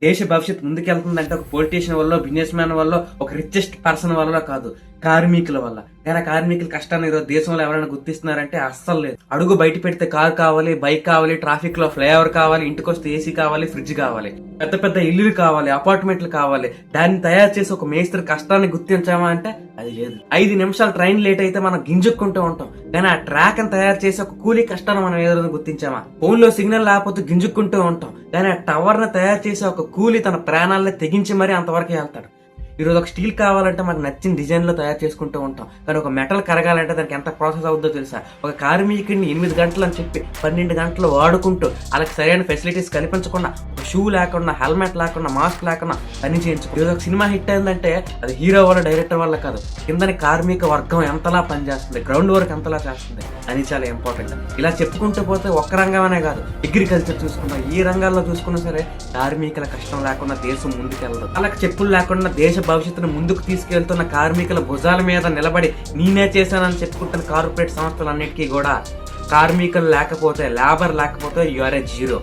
దేశ భవిష్యత్తు ముందుకెళ్తుందంటే ఒక పొలిటీషియన్ వల్ల, బిజినెస్ మ్యాన్ వల్ల, ఒక రిచెస్ట్ పర్సన్ వల్ల కాదు, కార్మికుల వల్ల. కానీ ఆ కార్మికుల కష్టాన్ని ఈరోజు దేశంలో ఎవరైనా గుర్తిస్తున్నారంటే అస్సలు లేదు. అడుగు బయట పెడితే కార్ కావాలి, బైక్ కావాలి, ట్రాఫిక్ లో ఫ్లైఓవర్ కావాలి, ఇంటికి వస్తే ఏసీ కావాలి, ఫ్రిడ్జ్ కావాలి, పెద్ద పెద్ద ఇల్లులు కావాలి, అపార్ట్మెంట్లు కావాలి. దాన్ని తయారు చేసి ఒక మేస్త్రి కష్టాన్ని గుర్తించామా అంటే అది లేదు. 5 నిమిషాలు ట్రైన్ లేట్ అయితే మనం గింజుక్కుంటూ ఉంటాం. కానీ ఆ ట్రాక్ అని తయారు చేసి ఒక కూలీ కష్టాన్ని మనం ఏదైనా గుర్తించామా? ఫోన్ లో సిగ్నల్ లేకపోతే గింజుక్కుంటూ ఉంటాం. కానీ ఆ టవర్ ని తయారు చేసి ఒక కూలీ తన ప్రాణాలని తెగించి మరీ అంతవరకు వెళ్తాడు. ఈరోజు ఒక స్టీల్ కావాలంటే మనకు నచ్చిన డిజైన్ లో తయారు చేసుకుంటూ ఉంటాం. కానీ ఒక మెటల్ కరగాలంటే దానికి ఎంత ప్రాసెస్ అవుతుందో తెలుసా? ఒక కార్మికుడిని 8 గంటలు అని చెప్పి 12 గంటలు వాడుకుంటూ వాళ్ళకి సరైన ఫెసిలిటీస్ కల్పించకుండా, షూ లేకుండా, హెల్మెట్ లేకుండా, మాస్క్ లేకుండా పని చేయించుకో. ఈరోజు ఒక సినిమా హిట్ అయిందంటే అది హీరో వల్ల, డైరెక్టర్ వల్ల కాదు, కిందని కార్మిక వర్గం ఎంతలా పనిచేస్తుంది, గ్రౌండ్ వర్క్ ఎంతలా చేస్తుంది అని చాలా ఇంపార్టెంట్. ఇలా చెప్పుకుంటూ పోతే ఒక్క రంగమనే కాదు, అగ్రికల్చర్ చూసుకున్నా, ఈ రంగాల్లో చూసుకున్నా సరే కార్మికుల కష్టం లేకుండా దేశం ముందుకెళ్ళదు. వాళ్ళకి చెప్పులు లేకుండా దేశ భవిష్యత్తును ముందుకు తీసుకెళ్తున్న కార్మికుల భుజాల మీద నిలబడి నేనే చేశానని చెప్పుకుంటున్న కార్పొరేట్ సంస్థలన్నిటికీ కూడా కార్మికులు లేకపోతే, లేబర్ లేకపోతే యు ఆర్ ఏ జీరో.